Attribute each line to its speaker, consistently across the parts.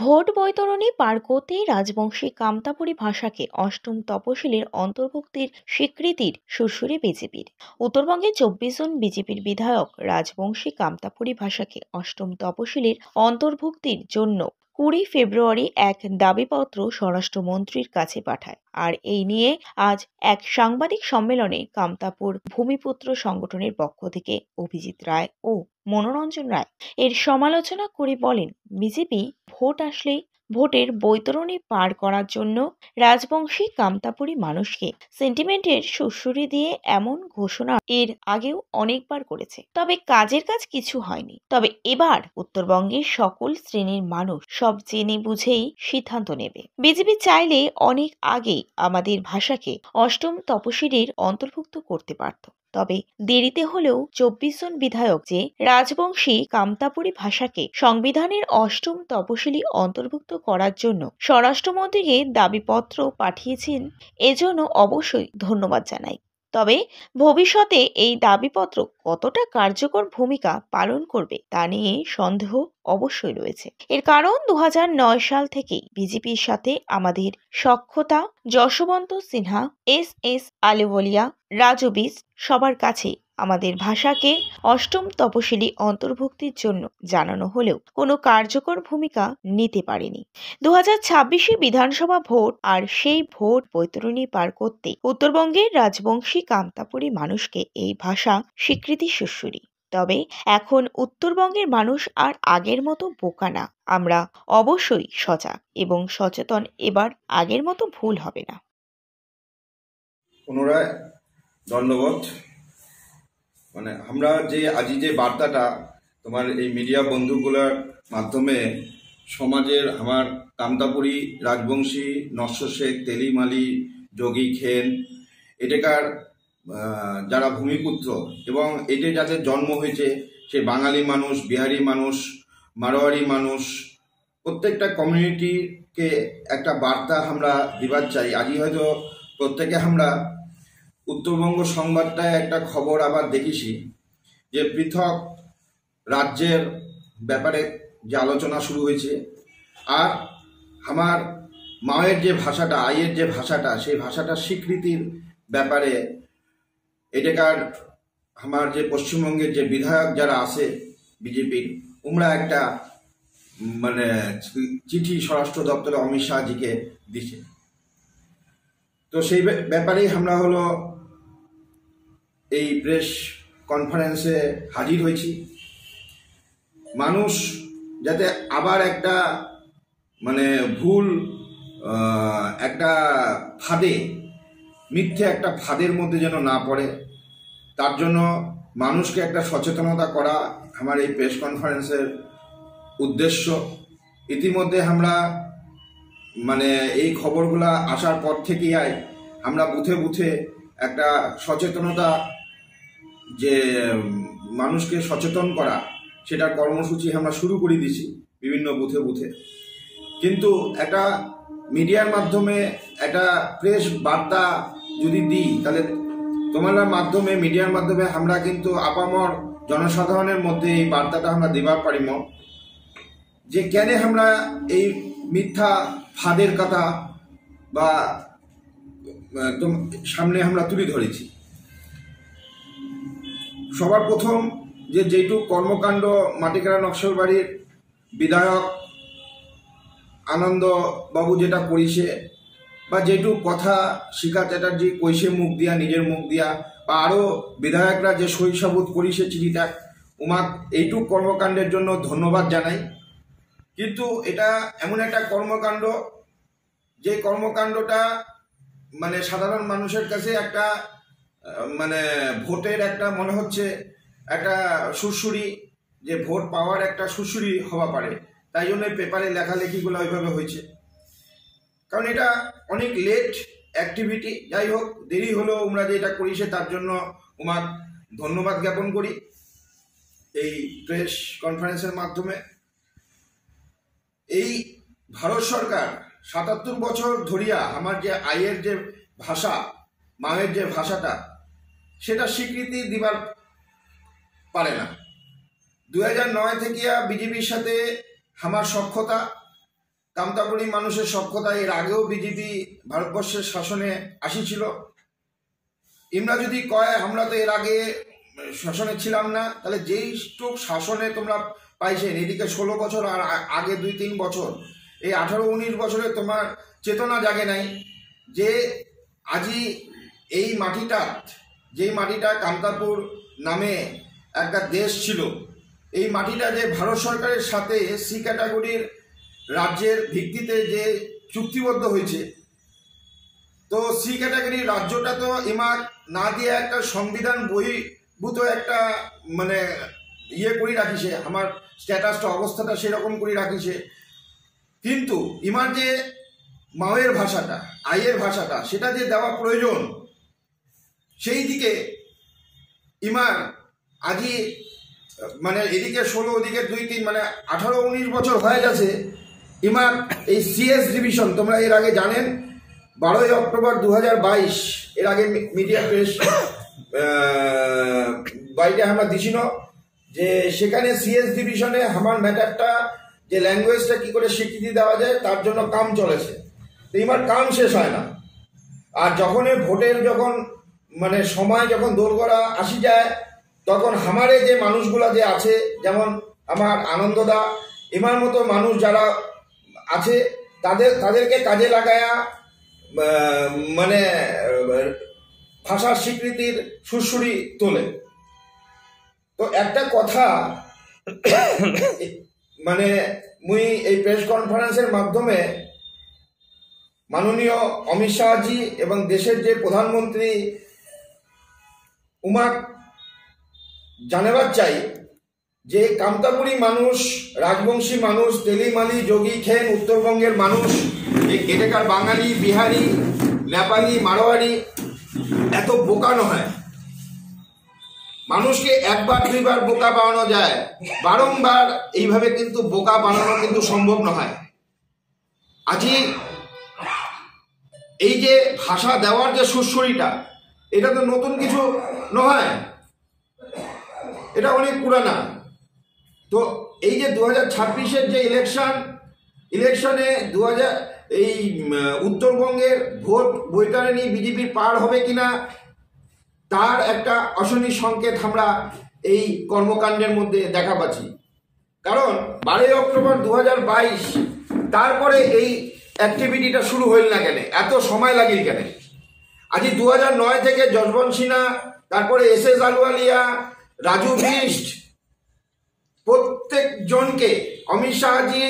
Speaker 1: Vote বৈতরণী পার করতে রাজবংশী কামতাপুরী ভাষাকে অষ্টম তপশিলের অন্তর্ভুক্তির স্বীকৃতির সুরসুরি বিজেপির। উত্তরবঙ্গে 24 জন বিজেপির বিধায়ক রাজবংশী কামতাপুরী ভাষাকে অষ্টম তপশিলের অন্তর্ভুক্তির জন্য 20 ফেব্রুয়ারি এক দাবিপত্র স্বরাষ্ট্রমন্ত্রীর কাছে পাঠায়। আর এই নিয়ে আজ এক সাংবাদিক সম্মেলনে কামতাপুর ভূমিপুত্র সংগঠনের পক্ষ থেকে অভিজিৎ রায় ও মনোরঞ্জন রায় এর সমালোচনা করে বলেন, বিজেপি ভোট আসলেই ভোটের বৈতরণী পার করার জন্য রাজবংশী কামতাপুরী মানুষকে সেন্টিমেন্টের সুরসুরি দিয়ে এমন ঘোষণা এর আগেও অনেকবার করেছে, তবে কাজের কাজ কিছু হয়নি। তবে এবার উত্তরবঙ্গের সকল শ্রেণীর মানুষ সব জেনে বুঝেই সিদ্ধান্ত নেবে। বিজেপি চাইলে অনেক আগেই আমাদের ভাষাকে অষ্টম তপশিলের অন্তর্ভুক্ত করতে পারত, তবে দেরিতে হলেও 24 জন বিধায়ক যে রাজবংশী কামতাপুরী ভাষাকে সংবিধানের অষ্টম তপশিলি অন্তর্ভুক্ত করার জন্য স্বরাষ্ট্রমন্ত্রীকে দাবিপত্র পাঠিয়েছেন, এজন্য অবশ্যই ধন্যবাদ জানাই। তবে ভবিষ্যতে এই দাবিপত্র কতটা কার্যকর ভূমিকা পালন করবে তা নিয়ে সন্দেহ অবশ্যই রয়েছে। এর কারণ 2009 সাল থেকেই বিজেপির সাথে আমাদের সখ্যতা যশবন্ত সিনহা, এস আলুওয়ালিয়া, রাজু বিস সবার কাছে আমাদের ভাষাকে অষ্টম তপশিলি অন্তর্ভুক্তির জন্য জানানো হলেও কোনো কার্যকর ভূমিকা নিতে পারেনি। 2026 বিধানসভা ভোট, আর সেই ভোট বৈতরণী পার করতে উত্তরবঙ্গের রাজবংশী কামতাপুরী মানুষকে এই ভাষা স্বীকৃতি সুরসুরি। তবে এখন উত্তরবঙ্গের মানুষ আর আগের মতো বোকা না, আমরা অবশ্যই সজাগ এবং সচেতন। এবার আগের মতো ভুল হবে না।
Speaker 2: পুনরায় ধন্যবাদ। আমরা যে আজি যে বার্তাটা তোমার এই মিডিয়া বন্ধুগুলোর মাধ্যমে সমাজের আমার কামতাপুরী রাজবংশী নস্য শেখ, তেলিমালি, যোগী খেন এটাকার যারা ভূমিপুত্র এবং এতে যাদের জন্ম হয়েছে সে বাঙালি মানুষ, বিহারি মানুষ, মারোয়ারি মানুষ, প্রত্যেকটা কমিউনিটিকে একটা বার্তা আমরা দিবার চাই। আজই হয়তো প্রত্যেকে আমরা উত্তরবঙ্গ সংবাদটায় একটা খবর আবার দেখিছি যে পৃথক রাজ্যের ব্যাপারে যে আলোচনা শুরু হয়েছে, আর আমার মায়ের যে ভাষাটা, আইয়ের যে ভাষাটা, সেই ভাষাটা স্বীকৃতির ব্যাপারে এটাকার আমার যে পশ্চিমবঙ্গের যে বিধায়ক যারা আছে বিজেপির, ওমরা একটা চিঠি স্বরাষ্ট্র দপ্তরে অমিত শাহজিকে দিছে। তো সেই ব্যাপারেই আমরা হলো এই প্রেস কনফারেন্সে হাজির হয়েছি। মানুষ যাতে আবার একটা ভুল একটা ফাঁদে, মিথ্যে একটা ফাঁদের মধ্যে যেন না পড়ে, তার জন্য মানুষকে একটা সচেতনতা করা আমার এই প্রেস কনফারেন্সের উদ্দেশ্য। ইতিমধ্যে আমরা এই খবরগুলা আসার পর থেকেই আমরা বুথে বুথে একটা সচেতনতা, যে মানুষকে সচেতন করা, সেটার কর্মসূচি আমরা শুরু করে দিয়েছি বিভিন্ন বুথে বুথে। কিন্তু একটা মিডিয়ার মাধ্যমে একটা প্রেস বার্তা যদি দিই, তাহলে তোমার মাধ্যমে, মিডিয়ার মাধ্যমে আমরা কিন্তু আপামর জনসাধারণের মধ্যে এই বার্তাটা আমরা দিবার পারিম যে কেন আমরা এই মিথ্যা ফাঁদের কথা বা সামনে আমরা তুলে ধরেছি। সবার প্রথম যেটুক কর্মকাণ্ড মাটিকারা নকশালবাড়ির বিধায়ক আনন্দ বাবু যেটা করিছে, বা যেটুক কথা শিখা চ্যাটার্জি কইছে মুখ দিয়া, নিজের মুখ দিয়া, বা আরো বিধায়করা যে সহিসাবুত করিছে চিঠিটা, উমাক এইটুক কর্মকাণ্ডের জন্য ধন্যবাদ জানাই। কিন্তু এটা এমন একটা কর্মকাণ্ড, যে কর্মকাণ্ডটা সাধারণ মানুষের কাছে একটা ভোটের একটা মনে হচ্ছে একটা সুরসুরি, যে ভোট পাওয়ার একটা সুরসুরি হওয়া পারে, তাই জন্য পেপারে লেখালেখিগুলো ওইভাবে হয়েছে। কারণ এটা অনেক লেট অ্যাক্টিভিটি। যাই হোক, দেরি হলেও আমরা যে এটা করিছে তার জন্য তোমার ধন্যবাদ জ্ঞাপন করি এই প্রেস কনফারেন্সের মাধ্যমে। এই ভারত সরকার ৭৭ বছর ধরিয়া আমার যে আইয়ের যে ভাষা, মায়ের যে ভাষাটা, সেটা স্বীকৃতি দিবার পারে না। 2009 থেকে বিজেপির সাথে আমার সখ্যতা, কামতাপুরী মানুষের সক্ষতা এর আগেও বিজেপি ভারতবর্ষের শাসনে আসিছিল। ইমরা যদি কয় আমরা তো এর আগে শাসনে ছিলাম না, তাহলে যেই স্ট্রোক শাসনে তোমরা পাইছেন, এদিকে 16 বছর আর আগে 2-3 বছর, এই 18-19 বছরে তোমার চেতনা জাগে নাই যে আজি এই মাটিটা, যেই মাটিটা কামতাপুর নামে একটা দেশ ছিল, এই মাটিটা যে ভারত সরকারের সাথে সি ক্যাটাগরির রাজ্যের ভিত্তিতে যে চুক্তিবদ্ধ হয়েছে, তো সি ক্যাটাগরির রাজ্যটা তো এমার না দিয়ে একটা সংবিধান বহির্ভূত একটা মানে ইয়ে করে রাখিছে, আমার স্ট্যাটাসটা অবস্থাটা সেরকম করে রাখিছে। কিন্তু ইমার যে মাওয়ের ভাষাটা, আইয়ের ভাষাটা, সেটা যে দেওয়া প্রয়োজন, সেই দিকে ইমার আজি মানে এদিকে 16 ওদিকে 2-3 মানে 18-19 বছর হয়ে গেছে। ইমার এই সিএস ডিভিশন তোমরা এর আগে জানেন 12ই অক্টোবর 2022 এর আগে মিডিয়া প্রেস বাইরে আমরা দিছিল যে সেখানে সিএস ডিভিশনে আমার ম্যাটারটা যে ল্যাঙ্গুয়েজটা কি করে স্বীকৃতি দেওয়া যায় তার জন্য কাম চলেছে। তো এবার কাম শেষ হয় না, আর যখনই ভোটের যখন মানে সময় যখন দোরগোড়া আসি যায়, তখন আমারে যে মানুষগুলা যে আছে, যেমন আমার আনন্দদা এমার মতো মানুষ যারা আছে, তাদেরকে কাজে লাগায়া মানে ভাষার স্বীকৃতির সুরসুরি তোলে। তো একটা কথা মানে মুই এই প্রেস কনফারেন্সের মাধ্যমে মাননীয় অমিত শাহজি এবং দেশের যে প্রধানমন্ত্রী উমাক জানাবার চাই যে কামতাপুরী মানুষ, রাজবংশী মানুষ, তেলিমালি, যোগী, খেন, উত্তরবঙ্গের মানুষ, এটাকার বাঙালি, বিহারি, নেপালি, মারোয়ারি এত বোকা নয়। মানুষকে একবার 2বার বোকা বানানো যায়, বারংবার এইভাবে কিন্তু বোকা বানানো কিন্তু সম্ভব নয়। আজি এই যে ভাষা দেওয়ার যে সুরসুরিটা, এটা তো নতুন কিছু নয়, এটা অনেক পুরানা। তো এই যে 2026-এর যে ইলেকশনে এই উত্তরবঙ্গের ভোট বৈতরণী বিজেপির পার হবে কিনা তার একটা অশনি সংকেত আমরা এই কর্মকাণ্ডের মধ্যে দেখা পাচ্ছি। কারণ 12ই অক্টোবর 2022 তারপরে এই অ্যাক্টিভিটিটা শুরু হইল না কেন, এত সময় লাগিল কেন? আজ 2009 থেকে যশবন্ত সিনহা, তারপরে এস আলুওয়ালিয়া, রাজু বিষ্ট, প্রত্যেক জনকে অমিত শাহজি,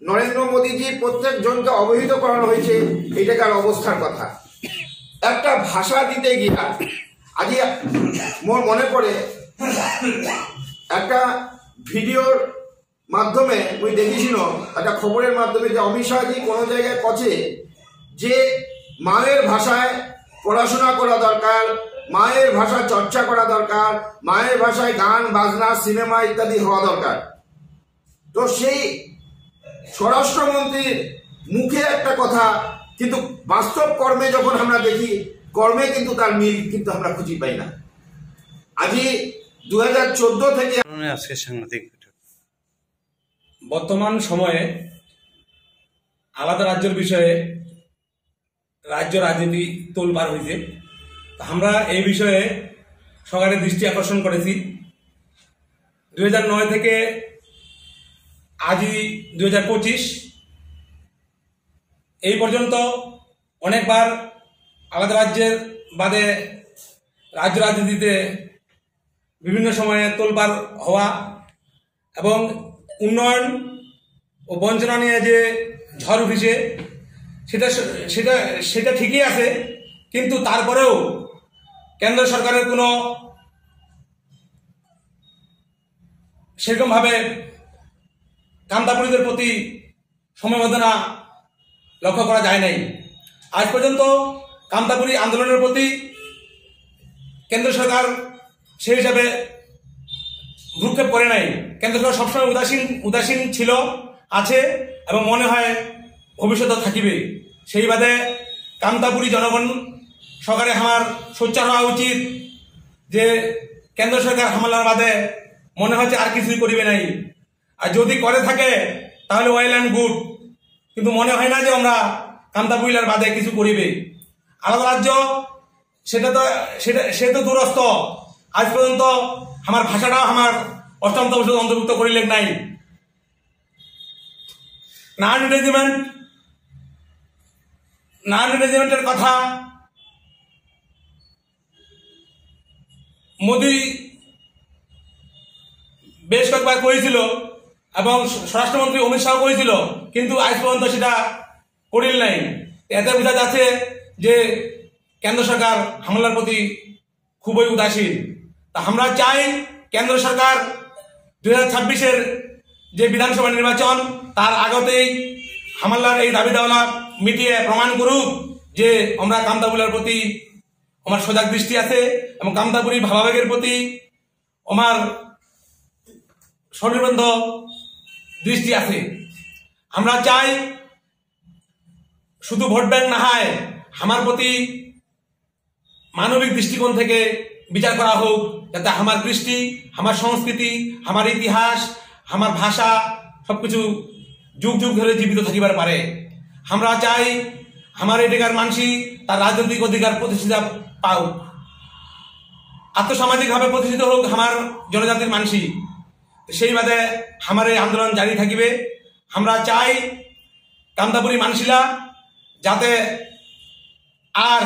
Speaker 2: নরেন্দ্র মোদীজি প্রত্যেক জনকে অবহিত করানো হয়েছে এটাকার অবস্থার কথা। একটা ভাষা দিতে গিয়া আজ মোর মনে পড়ে একটা ভিডিওর মাধ্যমে ওই দেখেছিল, একটা খবরের মাধ্যমে, যে অমিত শাহজি কোনো জায়গায় কছে যে মায়ের ভাষায় পড়াশোনা করা দরকার, মায়ের ভাষা চর্চা করা দরকার, মায়ের ভাষায় গান বাজনা সিনেমা ইত্যাদি হওয়া দরকার। তো সেই স্বরাষ্ট্রমন্ত্রীর মুখে একটা কথা, কিন্তু বাস্তব কর্মে যখন আমরা দেখি, কর্মে কিন্তু তার মিল কিন্তু আমরা খুঁজে পাই না। আজই 2014 থেকে
Speaker 3: আজকে সাংবাদিক
Speaker 4: বর্তমান সময়ে আলাদা রাজ্যের বিষয়ে রাজ্য রাজনীতি তোলপাড় হয়েছে। আমরা এই বিষয়ে সরকারের দৃষ্টি আকর্ষণ করেছি। 2009 থেকে আজই 2025 এই পর্যন্ত অনেকবার আলাদা রাজ্যের বাদে রাজ্য রাজনীতিতে বিভিন্ন সময়ে তোলপাড় হওয়া এবং উন্নয়ন ও বঞ্চনা নিয়ে যে ঝড় উঠেছে সেটা সেটা সেটা ঠিকই আছে, কিন্তু তারপরেও কেন্দ্র সরকারের কোনো সেরকমভাবে কামতাপুরীদের প্রতি সমবেদনা লক্ষ্য করা যায় নাই। আজ পর্যন্ত কামতাপুরী আন্দোলনের প্রতি কেন্দ্র সরকার সেই হিসাবে ভ্রুক্ষেপ করে নাই। কেন্দ্র সরকার সবসময় উদাসীন ছিল, আছে এবং মনে হয় ভবিষ্যতে থাকিবে। সেই বাদে কামতাপুরী জনগণ সরকারে আমার সোচ্চার হওয়া উচিত যে কেন্দ্র সরকার হামলার বাদে মনে হচ্ছে আর কিছুই করিবে নাই। আর যদি করে থাকে তাহলে ওয়েল অ্যান্ড গুড, কিন্তু মনে হয় না যে আমরা কামতাপুরিলার বাদে কিছু করিবে। আলাদা রাজ্য সে তো দূরস্থ। আজ পর্যন্ত আমার ভাষাটাও আমার অষ্টম তপশিল অন্তর্ভুক্ত করিলেন নাই। নান রেজিমেন্টের কথা মোদি বেশ কয়েকবার করেছিল এবং স্বরাষ্ট্রমন্ত্রী অমিত শাহ করেছিল, কিন্তু আজ পর্যন্ত সেটা করিল নাই। এতে বোঝা যাচ্ছে যে কেন্দ্র সরকার হামলার প্রতি খুবই উদাসীন। তা আমরা চাই কেন্দ্র সরকার 2026-এর যে বিধানসভা নির্বাচন তার আগতেই হামলার এই দাবি দেওয়া মিটিয়ে প্রমাণ করুক যে আমরা কামতাপুরিলার প্রতি আমার সজাগ দৃষ্টি আছে এবং কামতাপুরি ভাবাবেগের প্রতি আমার স্বনির্বন্ধ দৃষ্টি আছে। আমরা চাই শুধু ভোট ব্যাংক না হয়, আমার প্রতি মানবিক দৃষ্টিকোণ থেকে বিচার করা হোক, যাতে আমার কৃষ্টি, আমার সংস্কৃতি, আমার ইতিহাস, আমার ভাষা সবকিছু যুগ যুগ ধরে জীবিত থাকিবার পারে। আমরা চাই আমার এলাকার মানসি তার রাজনৈতিক অধিকার প্রতিষ্ঠিত পাও, আত্মসামাজিকভাবে প্রতিষ্ঠিত হোক আমার জনজাতির মানসি। সেই বাদে আমার এই আন্দোলন জারি থাকিবে। আমরা চাই কামতাপুরি মানসিলা যাতে আর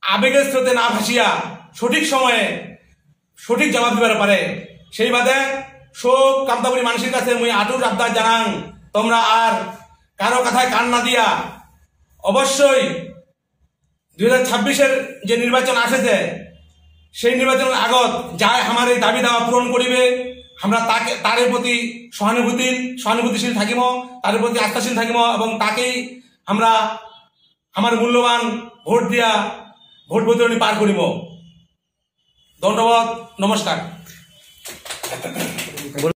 Speaker 4: আবেগের স্রোতে না ভাসিয়া সঠিক সময়ে সঠিক জবাব দিবার পারে। সেই বাদে সব কামতাপুরি মানুষের কাছে মুই আটুর আবদার জানাং, তোমরা আর কারো কথায় কান না দিয়া অবশ্যই 2026-এর যে নির্বাচন আসেছে সেই নির্বাচনের আগত যাই আমার এই দাবি দাওয়া পূরণ করিবে, আমরা তার প্রতি সহানুভূতিশীল থাকিব, তার প্রতি আস্থাশীল থাকিব এবং তাকেই আমরা আমার মূল্যবান ভোট দিয়া ভোট বৈতরণী পার করিব। ধন্যবাদ, নমস্কার।